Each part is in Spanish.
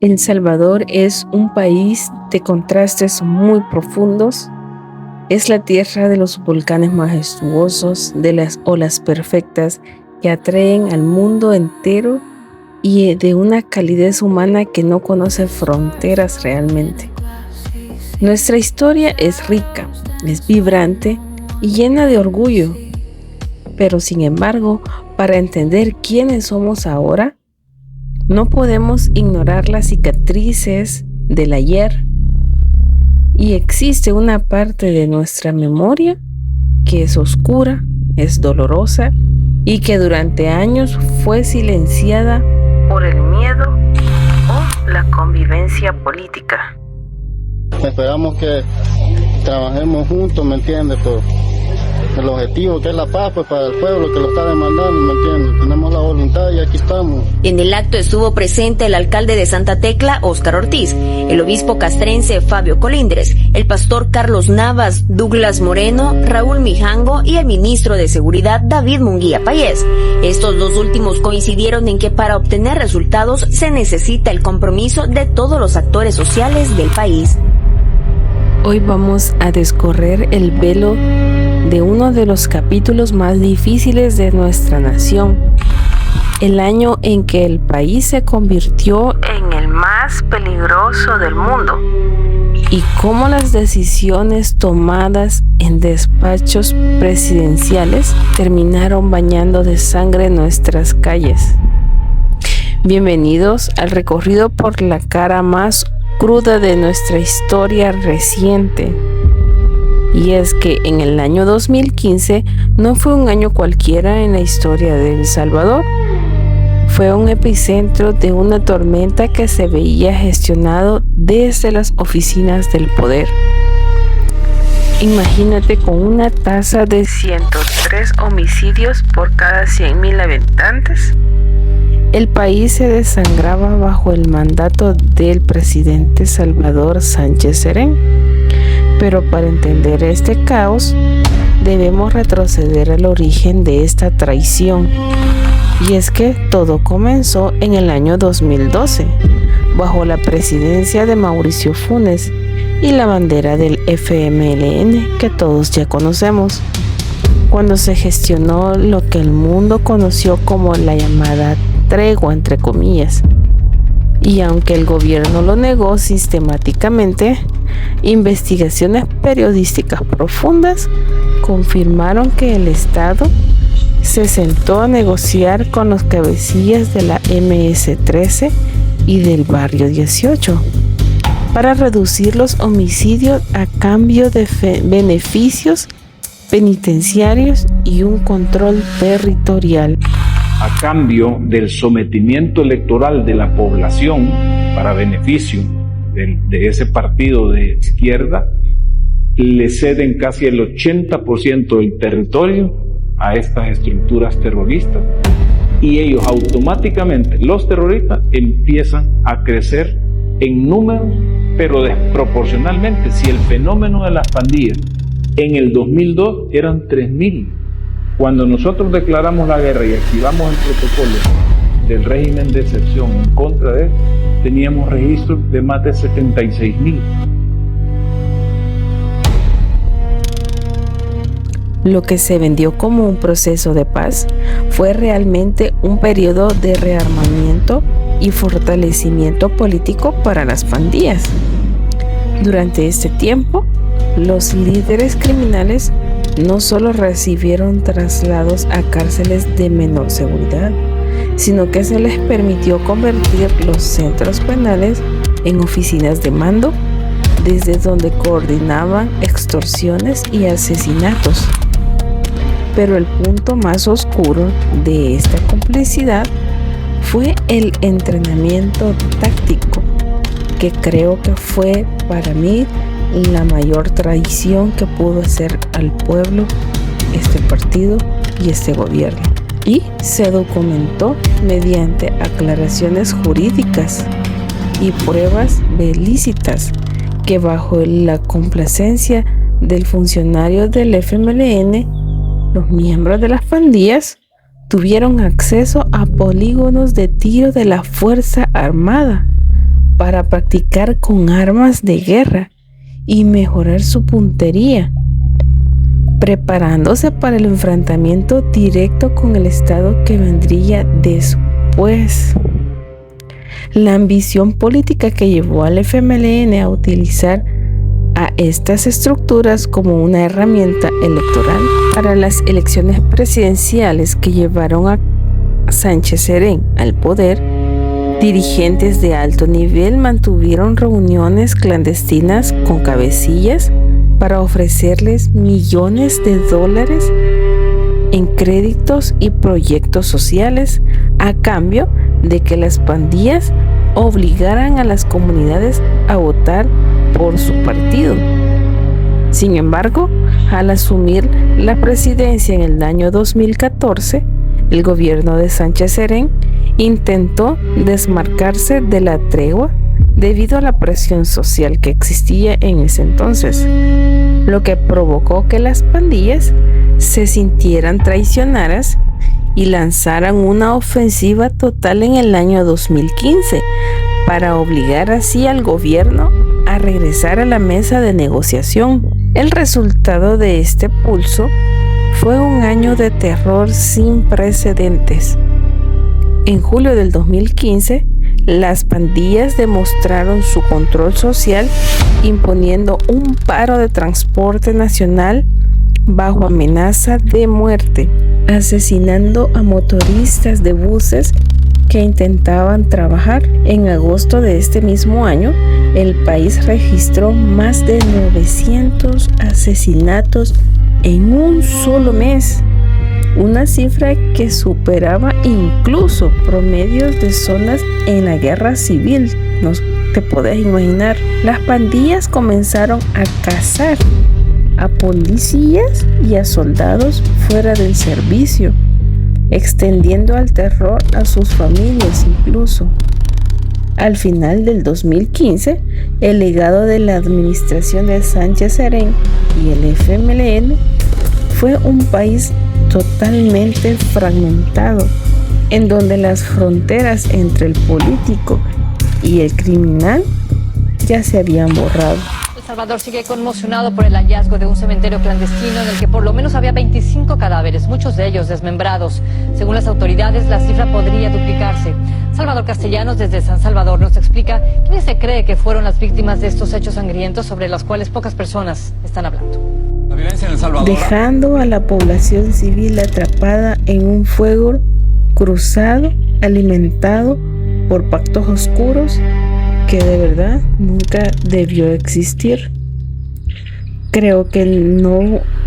El Salvador es un país de contrastes muy profundos. Es la tierra de los volcanes majestuosos, de las olas perfectas que atraen al mundo entero y de una calidez humana que no conoce fronteras realmente. Nuestra historia es rica, es vibrante y llena de orgullo. Pero sin embargo, para entender quiénes somos ahora, no podemos ignorar las cicatrices del ayer. Y existe una parte de nuestra memoria que es oscura, es dolorosa y que durante años fue silenciada por el miedo o la convivencia política. Esperamos que trabajemos juntos, ¿me entiendes? Por el objetivo que es la paz, pues para el pueblo que lo está demandando, ¿me entiendes? Tenemos la voluntad y aquí estamos. En el acto estuvo presente el alcalde de Santa Tecla, Óscar Ortiz, el obispo castrense Fabio Colindres, el pastor Carlos Navas, Douglas Moreno, Raúl Mijango y el ministro de Seguridad David Munguía Payés. Estos dos últimos coincidieron en que para obtener resultados se necesita el compromiso de todos los actores sociales del país. Hoy vamos a descorrer el velo de uno de los capítulos más difíciles de nuestra nación, el año en que el país se convirtió en el más peligroso del mundo, y cómo las decisiones tomadas en despachos presidenciales terminaron bañando de sangre nuestras calles. Bienvenidos al recorrido por la cara más cruda de nuestra historia reciente. Y es que en el año 2015 no fue un año cualquiera en la historia de El Salvador. Fue un epicentro de una tormenta que se veía gestionado desde las oficinas del poder. Imagínate con una tasa de 103 homicidios por cada 100,000 habitantes. El país se desangraba bajo el mandato del presidente Salvador Sánchez Serén. Pero para entender este caos, debemos retroceder al origen de esta traición. Y es que todo comenzó en el año 2012, bajo la presidencia de Mauricio Funes y la bandera del FMLN que todos ya conocemos, cuando se gestionó lo que el mundo conoció como la llamada tregua, entre comillas. Y aunque el gobierno lo negó sistemáticamente, investigaciones periodísticas profundas confirmaron que el Estado se sentó a negociar con los cabecillas de la MS-13 y del Barrio 18 para reducir los homicidios a cambio de beneficios penitenciarios y un control territorial. A cambio del sometimiento electoral de la población para beneficio de ese partido de izquierda, le ceden casi el 80% del territorio a estas estructuras terroristas y ellos automáticamente, los terroristas, empiezan a crecer en números, pero desproporcionalmente. Si el fenómeno de las pandillas en el 2002 eran 3,000, cuando nosotros declaramos la guerra y activamos el protocolo del régimen de excepción en contra de él, teníamos registros de más de 76,000. Lo que se vendió como un proceso de paz fue realmente un periodo de rearmamiento y fortalecimiento político para las pandillas. Durante este tiempo, los líderes criminales no solo recibieron traslados a cárceles de menor seguridad, sino que se les permitió convertir los centros penales en oficinas de mando, desde donde coordinaban extorsiones y asesinatos. Pero el punto más oscuro de esta complicidad fue el entrenamiento táctico, que creo que fue para mí la mayor traición que pudo hacer al pueblo este partido y este gobierno. Y se documentó mediante aclaraciones jurídicas y pruebas ilícitas que bajo la complacencia del funcionario del FMLN, los miembros de las pandillas tuvieron acceso a polígonos de tiro de la Fuerza Armada para practicar con armas de guerra y mejorar su puntería, preparándose para el enfrentamiento directo con el Estado que vendría después. La ambición política que llevó al FMLN a utilizar a estas estructuras como una herramienta electoral para las elecciones presidenciales que llevaron a Sánchez Serén al poder, dirigentes de alto nivel mantuvieron reuniones clandestinas con cabecillas para ofrecerles millones de dólares en créditos y proyectos sociales a cambio de que las pandillas obligaran a las comunidades a votar por su partido. Sin embargo, al asumir la presidencia en el año 2014, el gobierno de Sánchez Serén intentó desmarcarse de la tregua debido a la presión social que existía en ese entonces, lo que provocó que las pandillas se sintieran traicionadas y lanzaran una ofensiva total en el año 2015 para obligar así al gobierno a regresar a la mesa de negociación. El resultado de este pulso fue un año de terror sin precedentes. En julio del 2015, las pandillas demostraron su control social imponiendo un paro de transporte nacional bajo amenaza de muerte, asesinando a motoristas de buses que intentaban trabajar. En agosto de este mismo año, el país registró más de 900 asesinatos en un solo mes, una cifra que superaba incluso promedios de zonas en la guerra civil. No te podés imaginar. Las pandillas comenzaron a cazar a policías y a soldados fuera del servicio, extendiendo al terror a sus familias incluso. Al final del 2015, el legado de la administración de Sánchez Serén y el FMLN fue un país totalmente fragmentado, en donde las fronteras entre el político y el criminal ya se habían borrado. El Salvador sigue conmocionado por el hallazgo de un cementerio clandestino en el que por lo menos había 25 cadáveres, muchos de ellos desmembrados. Según las autoridades, la cifra podría duplicarse. Salvador Castellanos, desde San Salvador, nos explica quiénes se cree que fueron las víctimas de estos hechos sangrientos sobre los cuales pocas personas están hablando. La violencia en El Salvador, dejando a la población civil atrapada en un fuego cruzado, alimentado por pactos oscuros que de verdad nunca debió existir. Creo que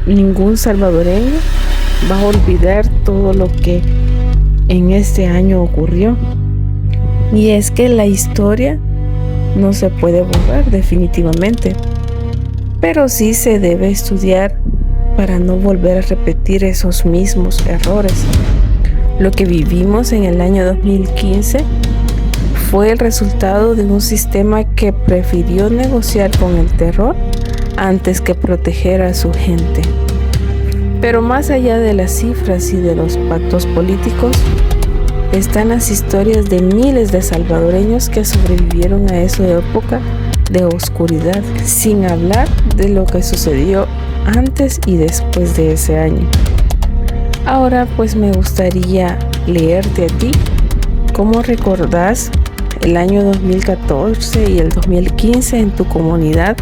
ningún salvadoreño va a olvidar todo lo que en este año ocurrió. Y es que la historia no se puede borrar definitivamente, pero sí se debe estudiar para no volver a repetir esos mismos errores. Lo que vivimos en el año 2015 fue el resultado de un sistema que prefirió negociar con el terror antes que proteger a su gente. Pero más allá de las cifras y de los pactos políticos, están las historias de miles de salvadoreños que sobrevivieron a esa época de oscuridad, sin hablar de lo que sucedió antes y después de ese año. Ahora pues me gustaría leerte a ti cómo recordás el año 2014 y el 2015 en tu comunidad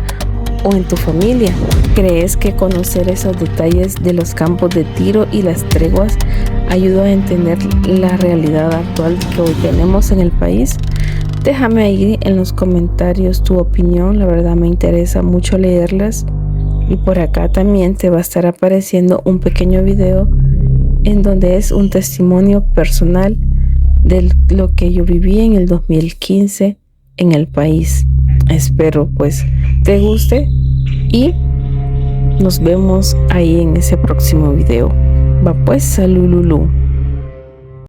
o en tu familia. ¿Crees que conocer esos detalles de los campos de tiro y las treguas ayudó a entender la realidad actual que hoy tenemos en el país? Déjame ahí en los comentarios tu opinión, la verdad me interesa mucho leerlas. Y por acá también te va a estar apareciendo un pequeño video en donde es un testimonio personal de lo que yo viví en el 2015 en el país. Espero pues te guste y nos vemos ahí en ese próximo video. Va pues, salululú.